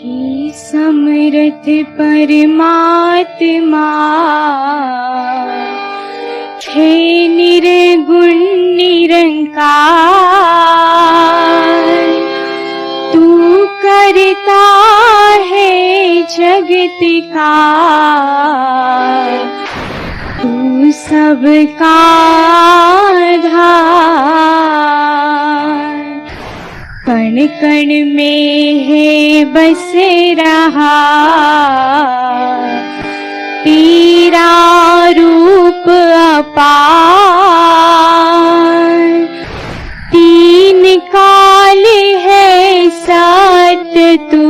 ही समर्थ परमात्मा हे निर्गुण निरंकार, तू करता है जगत का, तू सबका आधार। कण कण में है बस रहा तेरा रूप अपार। तीन काल है सत्य तू,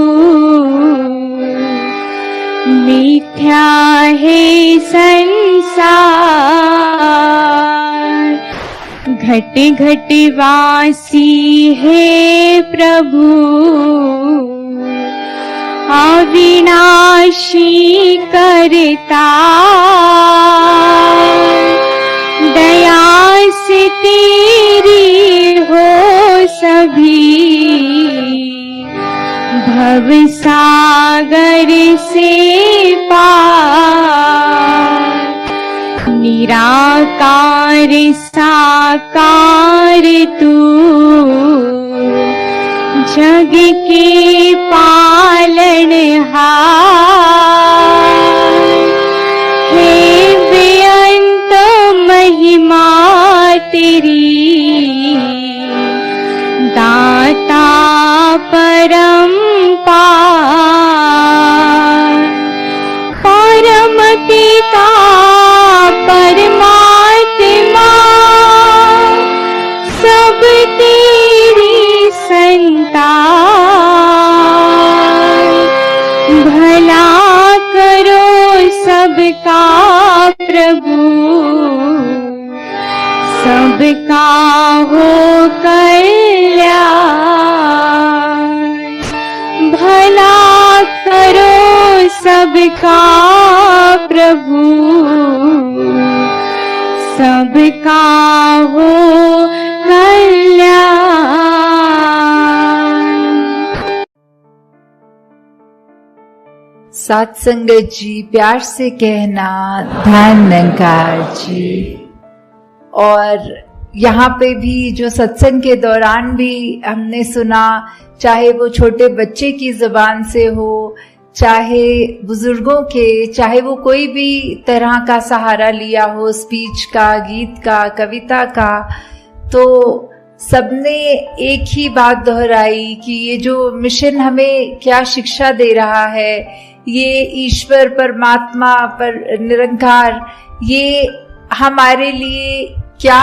मिथ्या है संसार। घट घट वासी है प्रभु, अविनाशी करता। दया से तेरी हो सभी, भव सागर से पार। निराकार साकार तू, जग के पालनहार। हे बेअंत महिमा तेरी, दाता परम्पार। परम पिता परमात्मा, सब तेरी संतान। भला करो सबका प्रभु, सबका हो कल्याण। भला करो सबका प्रभु, सबका हो कल्याण। साथ संगत जी, प्यार से कहना धन निरंकार जी। और यहाँ पे भी जो सत्संग के दौरान भी हमने सुना, चाहे वो छोटे बच्चे की जुबान से हो, चाहे बुजुर्गों के, चाहे वो कोई भी तरह का सहारा लिया हो, स्पीच का, गीत का, कविता का, तो सबने एक ही बात दोहराई कि ये जो मिशन हमें क्या शिक्षा दे रहा है, ये ईश्वर परमात्मा पर निरंकार, ये हमारे लिए क्या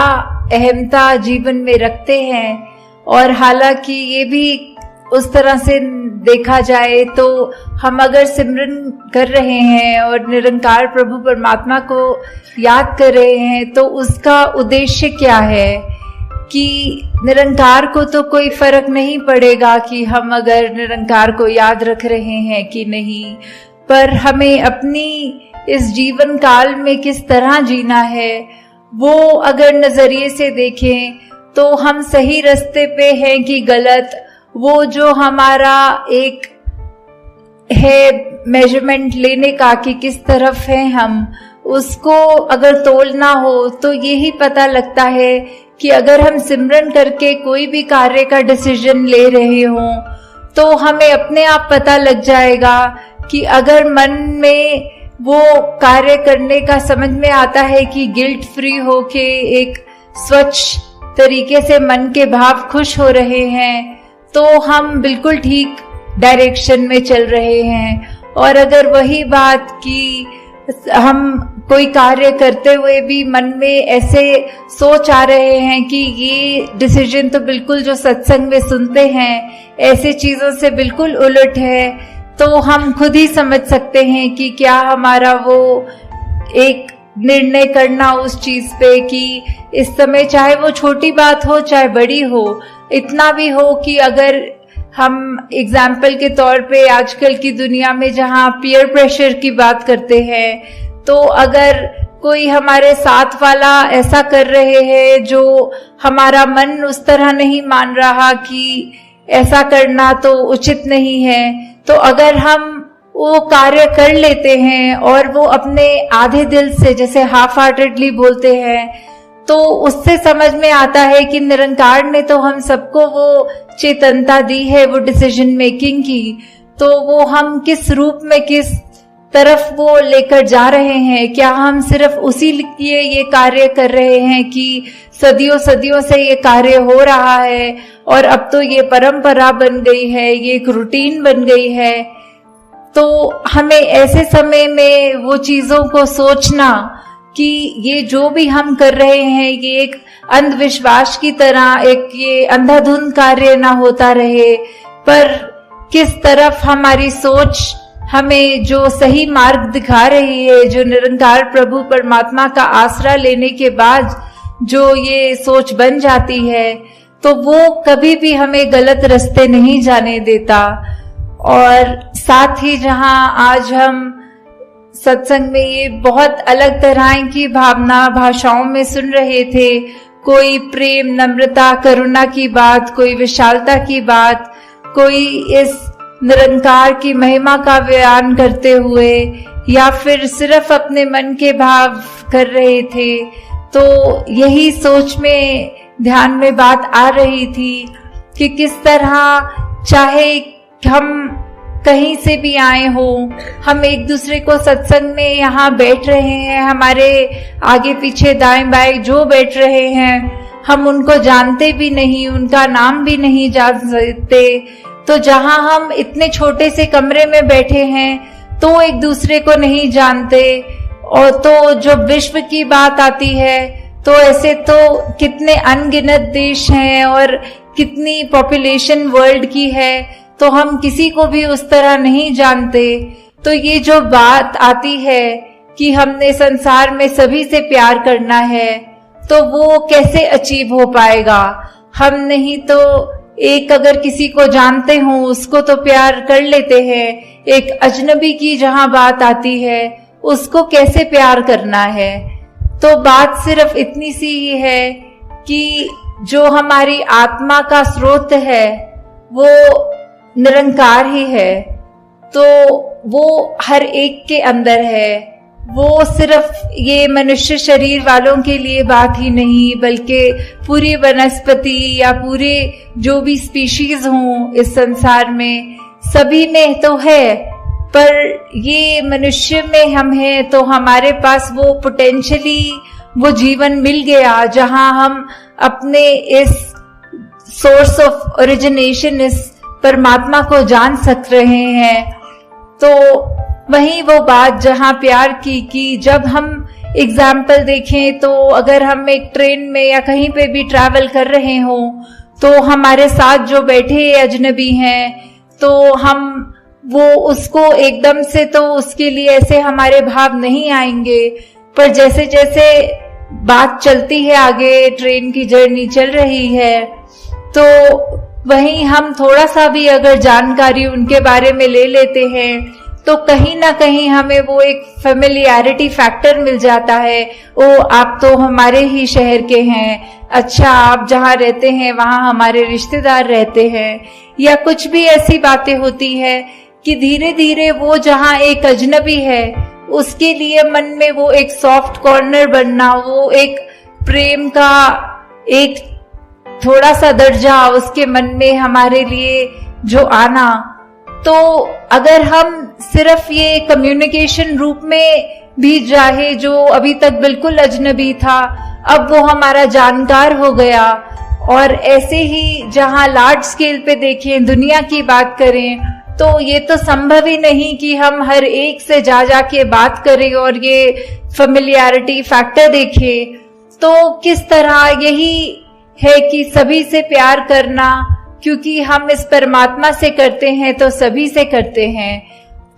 अहमता जीवन में रखते हैं। और हालांकि ये भी उस तरह से देखा जाए तो हम अगर सिमरन कर रहे हैं और निरंकार प्रभु परमात्मा को याद कर रहे हैं, तो उसका उद्देश्य क्या है कि निरंकार को तो कोई फर्क नहीं पड़ेगा कि हम अगर निरंकार को याद रख रहे हैं कि नहीं, पर हमें अपनी इस जीवन काल में किस तरह जीना है, वो अगर नजरिए से देखें तो हम सही रास्ते पे हैं कि गलत, वो जो हमारा एक है मेजरमेंट लेने का कि किस तरफ है हम, उसको अगर तोलना हो तो यही पता लगता है कि अगर हम सिमरन करके कोई भी कार्य का डिसीजन ले रहे हों तो हमें अपने आप पता लग जाएगा कि अगर मन में वो कार्य करने का समझ में आता है कि गिल्ट फ्री होके एक स्वच्छ तरीके से मन के भाव खुश हो रहे हैं, तो हम बिल्कुल ठीक डायरेक्शन में चल रहे हैं। और अगर वही बात कि हम कोई कार्य करते हुए भी मन में ऐसे सोच आ रहे हैं कि ये डिसीजन तो बिल्कुल जो सत्संग में सुनते हैं ऐसे चीजों से बिल्कुल उलट है, तो हम खुद ही समझ सकते हैं कि क्या हमारा वो एक निर्णय करना उस चीज पे कि इस समय चाहे वो छोटी बात हो चाहे बड़ी हो, इतना भी हो कि अगर हम एग्जाम्पल के तौर पे आजकल की दुनिया में जहाँ पीयर प्रेशर की बात करते हैं, तो अगर कोई हमारे साथ वाला ऐसा कर रहे हैं जो हमारा मन उस तरह नहीं मान रहा कि ऐसा करना तो उचित नहीं है, तो अगर हम वो कार्य कर लेते हैं और वो अपने आधे दिल से, जैसे हाफ हार्टेडली बोलते हैं, तो उससे समझ में आता है कि निरंकार ने तो हम सबको वो चेतनता दी है, वो डिसीजन मेकिंग की, तो वो हम किस रूप में, किस तरफ वो लेकर जा रहे हैं। क्या हम सिर्फ उसी लिए ये कार्य कर रहे हैं कि सदियों सदियों से ये कार्य हो रहा है और अब तो ये परंपरा बन गई है, ये एक रूटीन बन गई है। तो हमें ऐसे समय में वो चीजों को सोचना कि ये जो भी हम कर रहे हैं ये एक अंधविश्वास की तरह, एक ये अंधाधुंध कार्य ना होता रहे, पर किस तरफ हमारी सोच हमें जो सही मार्ग दिखा रही है, जो निरंकार प्रभु परमात्मा का आसरा लेने के बाद जो ये सोच बन जाती है, तो वो कभी भी हमें गलत रास्ते नहीं जाने देता। और साथ ही जहां आज हम सत्संग में ये बहुत अलग तरह की भावना भाषाओं में सुन रहे थे, कोई प्रेम, नम्रता, करुणा की बात, कोई विशालता की बात, कोई इस निरंकार की महिमा का बयान करते हुए, या फिर सिर्फ अपने मन के भाव कर रहे थे। तो यही सोच में ध्यान में बात आ रही थी कि किस तरह, चाहे हम कहीं से भी आए हो, हम एक दूसरे को सत्संग में यहाँ बैठ रहे हैं, हमारे आगे पीछे दाएं बाएं जो बैठ रहे हैं, हम उनको जानते भी नहीं, उनका नाम भी नहीं जान सकते। तो जहां हम इतने छोटे से कमरे में बैठे हैं तो एक दूसरे को नहीं जानते, और तो जब विश्व की बात आती है तो ऐसे तो कितने अनगिनत देश हैं और कितनी पॉपुलेशन वर्ल्ड की है, तो हम किसी को भी उस तरह नहीं जानते। तो ये जो बात आती है कि हमने संसार में सभी से प्यार करना है, तो वो कैसे अचीव हो पाएगा? हम नहीं तो एक अगर किसी को जानते हो उसको तो प्यार कर लेते हैं, एक अजनबी की जहां बात आती है उसको कैसे प्यार करना है? तो बात सिर्फ इतनी सी ही है कि जो हमारी आत्मा का स्रोत है वो निरंकार ही है, तो वो हर एक के अंदर है। वो सिर्फ ये मनुष्य शरीर वालों के लिए बात ही नहीं, बल्कि पूरी वनस्पति या पूरे जो भी स्पीशीज हों इस संसार में, सभी में तो है। पर ये मनुष्य में हम हैं तो हमारे पास वो पोटेंशियली वो जीवन मिल गया जहां हम अपने इस सोर्स ऑफ ओरिजिनेशन, इस परमात्मा को जान सक रहे हैं। तो वही वो बात जहां प्यार की कि जब हम एग्जाम्पल देखें तो अगर हम एक ट्रेन में या कहीं पे भी ट्रैवल कर रहे हो तो हमारे साथ जो बैठे अजनबी हैं, तो हम वो उसको एकदम से तो उसके लिए ऐसे हमारे भाव नहीं आएंगे, पर जैसे जैसे बात चलती है आगे, ट्रेन की जर्नी चल रही है, तो वहीं हम थोड़ा सा भी अगर जानकारी उनके बारे में ले लेते हैं तो कहीं ना कहीं हमें वो एक फेमिलियरिटी फैक्टर मिल जाता है। ओ, आप तो हमारे ही शहर के हैं, अच्छा आप जहाँ रहते हैं वहाँ हमारे रिश्तेदार रहते हैं, या कुछ भी ऐसी बातें होती है कि धीरे धीरे वो जहाँ एक अजनबी है उसके लिए मन में वो एक सॉफ्ट कॉर्नर बनना, वो एक प्रेम का एक थोड़ा सा दर्जा उसके मन में हमारे लिए जो आना। तो अगर हम सिर्फ ये कम्युनिकेशन रूप में भी चाहे, जो अभी तक बिल्कुल अजनबी था अब वो हमारा जानकार हो गया, और ऐसे ही जहां लार्ज स्केल पे देखें, दुनिया की बात करें, तो ये तो संभव ही नहीं कि हम हर एक से जा के बात करें और ये फेमिलियरिटी फैक्टर देखें। तो किस तरह यही है कि सभी से प्यार करना, क्योंकि हम इस परमात्मा से करते हैं तो सभी से करते हैं।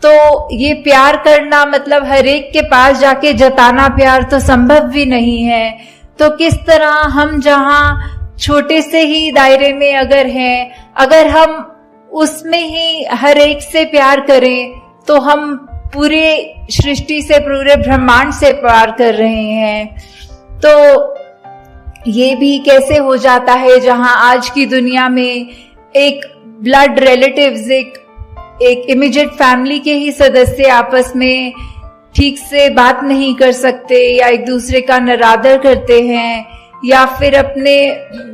तो ये प्यार करना मतलब हर एक के पास जाके जताना प्यार तो संभव भी नहीं है। तो किस तरह हम जहां छोटे से ही दायरे में अगर हैं, अगर हम उसमें ही हर एक से प्यार करें तो हम पूरे सृष्टि से, पूरे ब्रह्मांड से प्यार कर रहे हैं। तो ये भी कैसे हो जाता है जहां आज की दुनिया में एक ब्लड रिलेटिव्स, एक इमीडिएट फैमिली के ही सदस्य आपस में ठीक से बात नहीं कर सकते, या एक दूसरे का निरादर करते हैं, या फिर अपने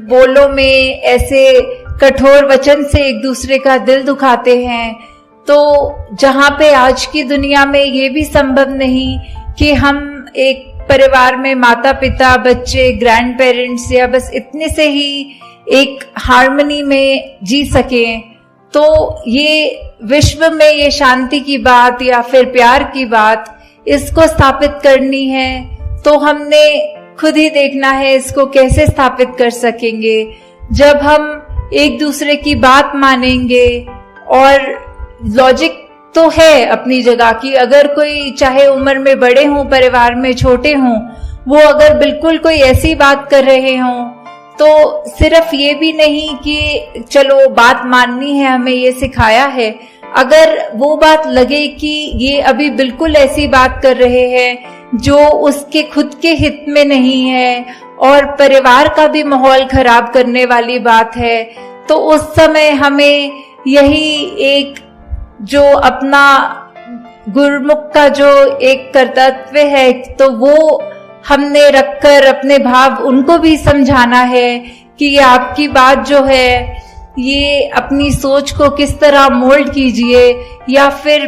बोलों में ऐसे कठोर वचन से एक दूसरे का दिल दुखाते हैं। तो जहाँ पे आज की दुनिया में ये भी संभव नहीं कि हम एक परिवार में माता पिता, बच्चे, ग्रैंड पेरेंट्स या बस इतने से ही एक हार्मनी में जी सकें, तो ये विश्व में ये शांति की बात या फिर प्यार की बात इसको स्थापित करनी है तो हमने खुद ही देखना है इसको कैसे स्थापित कर सकेंगे। जब हम एक दूसरे की बात मानेंगे, और लॉजिक तो है अपनी जगह की, अगर कोई चाहे उम्र में बड़े हों, परिवार में छोटे हों, वो अगर बिल्कुल कोई ऐसी बात कर रहे हों तो सिर्फ ये भी नहीं कि चलो बात माननी है, हमें ये सिखाया है, अगर वो बात लगे कि ये अभी बिल्कुल ऐसी बात कर रहे हैं जो उसके खुद के हित में नहीं है और परिवार का भी माहौल खराब करने वाली बात है, तो उस समय हमें यही एक जो अपना गुरुमुख का जो एक कर्तव्य है तो वो हमने रखकर अपने भाव उनको भी समझाना है कि ये आपकी बात जो है ये अपनी सोच को किस तरह मोल्ड कीजिए, या फिर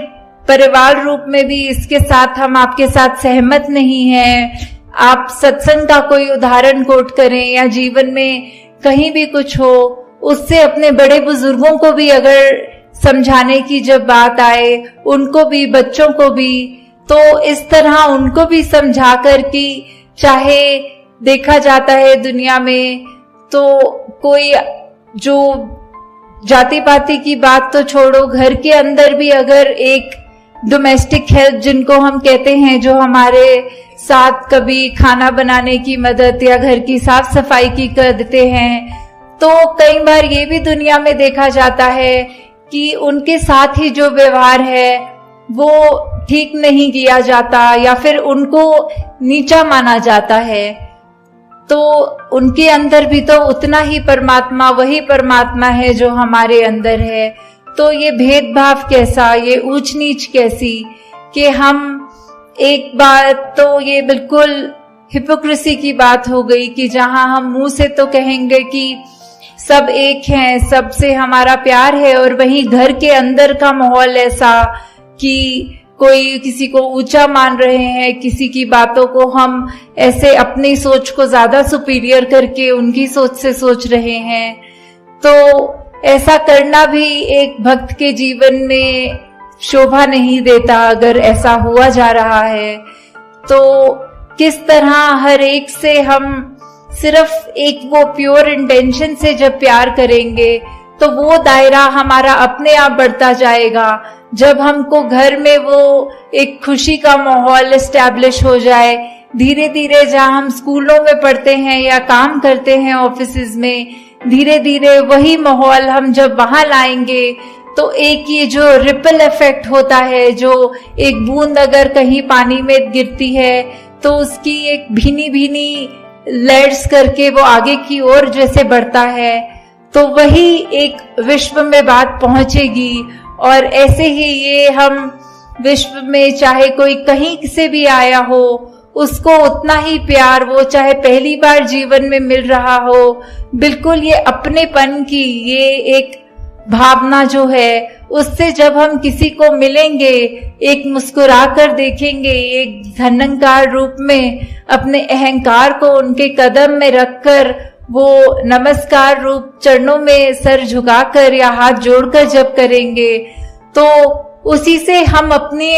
परिवार रूप में भी इसके साथ हम आपके साथ सहमत नहीं हैं। आप सत्संग का कोई उदाहरण कोट करें या जीवन में कहीं भी कुछ हो, उससे अपने बड़े बुजुर्गों को भी अगर समझाने की जब बात आए, उनको भी, बच्चों को भी, तो इस तरह उनको भी समझा कर कि चाहे देखा जाता है दुनिया में तो कोई जो जाति पाति की बात तो छोड़ो, घर के अंदर भी अगर एक डोमेस्टिक हेल्प जिनको हम कहते हैं, जो हमारे साथ कभी खाना बनाने की मदद या घर की साफ सफाई की कर देते हैं, तो कई बार ये भी दुनिया में देखा जाता है कि उनके साथ ही जो व्यवहार है वो ठीक नहीं किया जाता या फिर उनको नीचा माना जाता है। तो उनके अंदर भी तो उतना ही परमात्मा, वही परमात्मा है जो हमारे अंदर है। तो ये भेदभाव कैसा, ये ऊंच नीच कैसी, कि हम एक बात तो ये बिल्कुल हिपोक्रेसी की बात हो गई कि जहां हम मुंह से तो कहेंगे कि सब एक हैं, सबसे हमारा प्यार है, और वहीं घर के अंदर का माहौल ऐसा कि कोई किसी को ऊंचा मान रहे हैं, किसी की बातों को हम ऐसे अपनी सोच को ज्यादा सुपीरियर करके उनकी सोच से सोच रहे हैं। तो ऐसा करना भी एक भक्त के जीवन में शोभा नहीं देता। अगर ऐसा हुआ जा रहा है तो किस तरह हर एक से हम सिर्फ एक वो प्योर इंटेंशन से जब प्यार करेंगे तो वो दायरा हमारा अपने आप बढ़ता जाएगा। जब हमको घर में वो एक खुशी का माहौल एस्टैब्लिश हो जाए, धीरे धीरे जहाँ हम स्कूलों में पढ़ते हैं या काम करते हैं ऑफिसेज में, धीरे धीरे वही माहौल हम जब वहां लाएंगे तो एक ये जो रिपल इफेक्ट होता है, जो एक बूंद अगर कहीं पानी में गिरती है तो उसकी एक भीनी भीनी लेयर्स करके वो आगे की ओर जैसे बढ़ता है, तो वही एक विश्व में बात पहुंचेगी। और ऐसे ही ये हम विश्व में चाहे कोई कहीं से भी आया हो, उसको उतना ही प्यार, वो चाहे पहली बार जीवन में मिल रहा हो, बिल्कुल ये अपनेपन की ये एक भावना जो है, उससे जब हम किसी को मिलेंगे, एक मुस्कुरा कर देखेंगे, एक धन्यंकार रूप में अपने अहंकार को उनके कदम में रखकर वो नमस्कार रूप चरणों में सर झुकाकर या हाथ जोड़कर जब करेंगे, तो उसी से हम अपने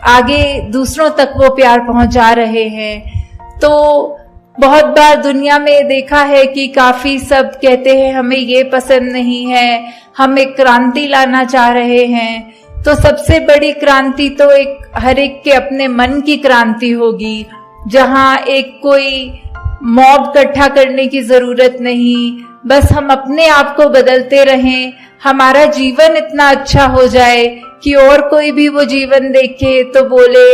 आगे दूसरों तक वो प्यार पहुंचा रहे हैं। तो बहुत बार दुनिया में देखा है कि काफी सब कहते हैं हमें ये पसंद नहीं है, हम एक क्रांति लाना चाह रहे हैं। तो सबसे बड़ी क्रांति तो एक हर एक के अपने मन की क्रांति होगी, जहां एक कोई मॉब इकट्ठा करने की जरूरत नहीं, बस हम अपने आप को बदलते रहें, हमारा जीवन इतना अच्छा हो जाए कि और कोई भी वो जीवन देखे तो बोले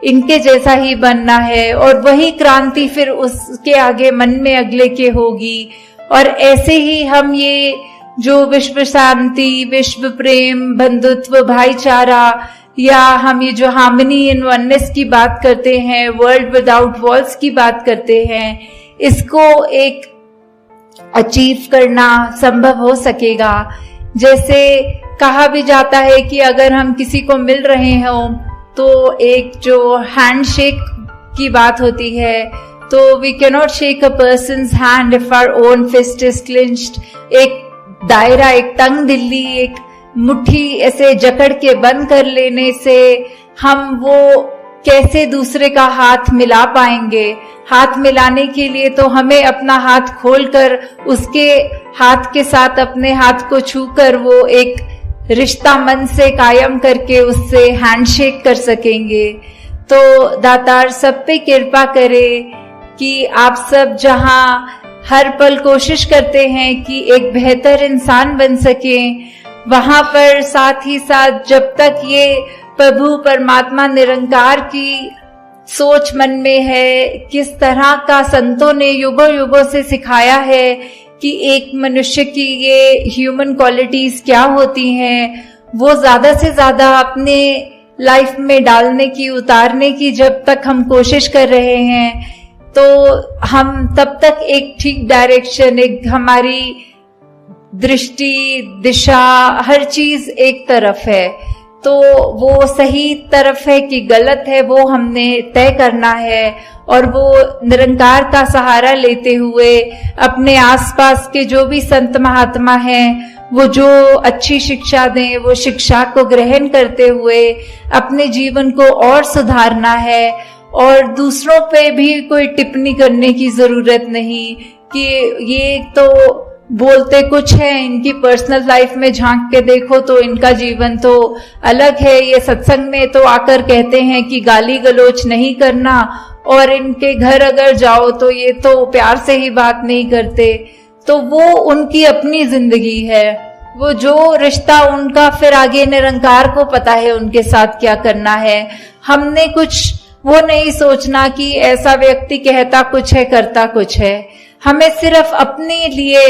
इनके जैसा ही बनना है, और वही क्रांति फिर उसके आगे मन में अगले के होगी। और ऐसे ही हम ये जो विश्व शांति, विश्व प्रेम, बंधुत्व, भाईचारा, या हम ये जो हार्मनी इन वननेस की बात करते हैं, वर्ल्ड विदाउट वॉल्स की बात करते हैं, इसको एक अचीव करना संभव हो सकेगा। जैसे कहा भी जाता है कि अगर हम किसी को मिल रहे हो तो एक जो हैंडशेक की बात होती है, तो we can not shake a person's hand if our own fist is clenched. एक दायरा, एक तंग दिल्ली, एक मुट्ठी ऐसे जकड़ के बंद कर लेने से हम वो कैसे दूसरे का हाथ मिला पाएंगे। हाथ मिलाने के लिए तो हमें अपना हाथ खोलकर उसके हाथ के साथ अपने हाथ को छूकर वो एक रिश्ता मन से कायम करके उससे हैंडशेक कर सकेंगे। तो दातार सब पे कृपा करे कि आप सब जहां हर पल कोशिश करते हैं कि एक बेहतर इंसान बन सकें, वहां पर साथ ही साथ जब तक ये प्रभु परमात्मा निरंकार की सोच मन में है, किस तरह का संतों ने युगों युगों से सिखाया है कि एक मनुष्य की ये ह्यूमन क्वालिटीज क्या होती हैं, वो ज्यादा से ज्यादा अपने लाइफ में डालने की, उतारने की जब तक हम कोशिश कर रहे हैं, तो हम तब तक एक ठीक डायरेक्शन, एक हमारी दृष्टि, दिशा, हर चीज एक तरफ है। तो वो सही तरफ है कि गलत है, वो हमने तय करना है। और वो निरंकार का सहारा लेते हुए अपने आसपास के जो भी संत महात्मा हैं, वो जो अच्छी शिक्षा दें, वो शिक्षा को ग्रहण करते हुए अपने जीवन को और सुधारना है। और दूसरों पे भी कोई टिप्पणी करने की जरूरत नहीं कि ये तो बोलते कुछ है, इनकी पर्सनल लाइफ में झांक के देखो तो इनका जीवन तो अलग है। ये सत्संग में तो आकर कहते हैं कि गाली गलोच नहीं करना, और इनके घर अगर जाओ तो ये तो प्यार से ही बात नहीं करते। तो वो उनकी अपनी जिंदगी है, वो जो रिश्ता उनका, फिर आगे निरंकार को पता है उनके साथ क्या करना है। हमने कुछ वो नहीं सोचना कि ऐसा व्यक्ति कहता कुछ है, करता कुछ है। हमें सिर्फ अपने लिए,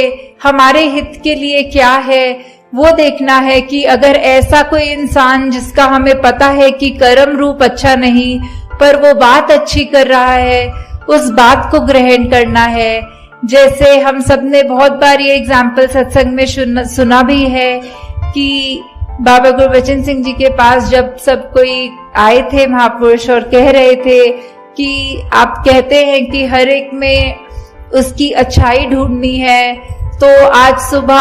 हमारे हित के लिए क्या है वो देखना है कि अगर ऐसा कोई इंसान जिसका हमें पता है कि कर्म रूप अच्छा नहीं, पर वो बात अच्छी कर रहा है, उस बात को ग्रहण करना है। जैसे हम सबने बहुत बार ये एग्जाम्पल सत्संग में सुना भी है कि बाबा गुरबचन सिंह जी के पास जब सब कोई आए थे महापुरुष, और कह रहे थे कि आप कहते हैं कि हर एक में उसकी अच्छाई ढूंढनी है, तो आज सुबह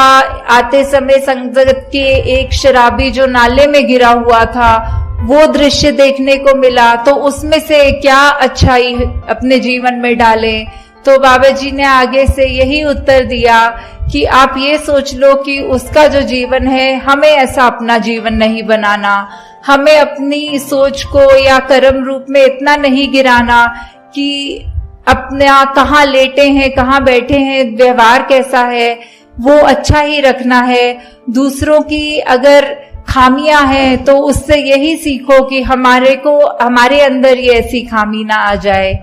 आते समय संगत के एक शराबी जो नाले में गिरा हुआ था, वो दृश्य देखने को मिला, तो उसमें से क्या अच्छाई अपने जीवन में डालें। तो बाबा जी ने आगे से यही उत्तर दिया कि आप ये सोच लो कि उसका जो जीवन है, हमें ऐसा अपना जीवन नहीं बनाना। हमें अपनी सोच को या कर्म रूप में इतना नहीं गिराना कि अपना कहाँ लेटे हैं, कहाँ बैठे हैं, व्यवहार कैसा है, वो अच्छा ही रखना है। दूसरों की अगर खामियां हैं तो उससे यही सीखो कि हमारे अंदर ये ऐसी खामी ना आ जाए।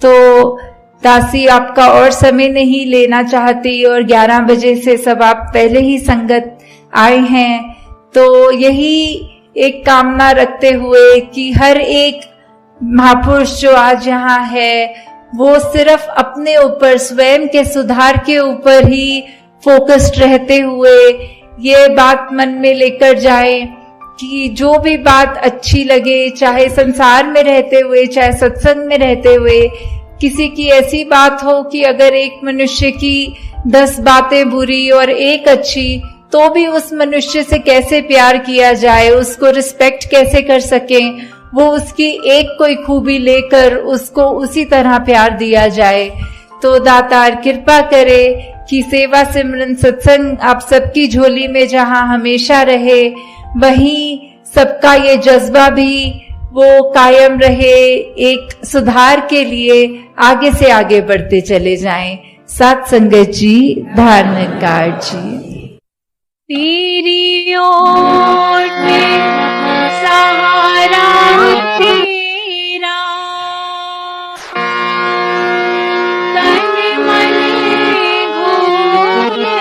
तो दासी आपका और समय नहीं लेना चाहती, और 11 बजे से सब आप पहले ही संगत आए हैं, तो यही एक कामना रखते हुए कि हर एक महापुरुष जो आज यहाँ है वो सिर्फ अपने ऊपर, स्वयं के सुधार के ऊपर ही फोकस्ड रहते हुए ये बात मन में लेकर जाए कि जो भी बात अच्छी लगे, चाहे संसार में रहते हुए, चाहे सत्संग में रहते हुए, किसी की ऐसी बात हो कि अगर एक मनुष्य की 10 बातें बुरी और एक अच्छी, तो भी उस मनुष्य से कैसे प्यार किया जाए, उसको रिस्पेक्ट कैसे कर सकें, वो उसकी एक कोई खूबी लेकर उसको उसी तरह प्यार दिया जाए। तो दातार कृपा करे कि सेवा सिमरन सत्संग आप सबकी झोली में जहां हमेशा रहे, वहीं सबका ये जज्बा भी वो कायम रहे, एक सुधार के लिए आगे से आगे बढ़ते चले जाएं। साथ संगत जी, धारणकार जी। तेरी ओर सहारा तेरा, तन मन घूमे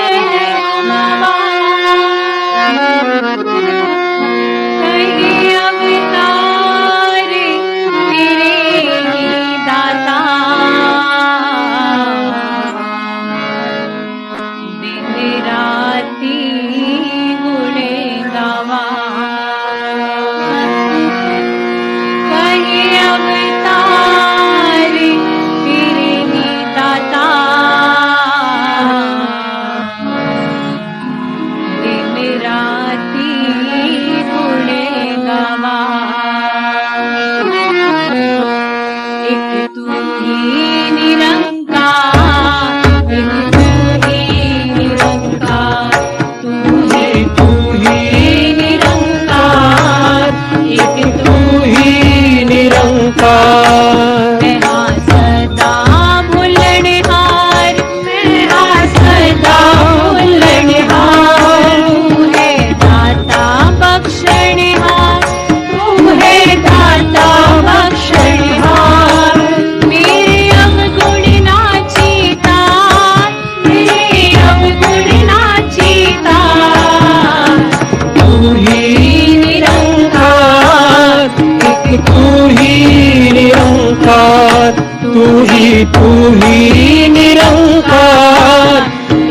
तू ही निरंकार,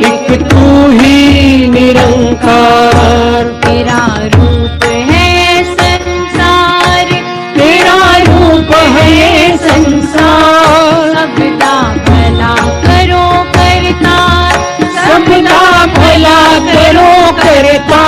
एक तू ही निरंकार। तेरा रूप है संसार, तेरा रूप है ये संसार, सबदा भला करो करता, सबदा भला करो करता।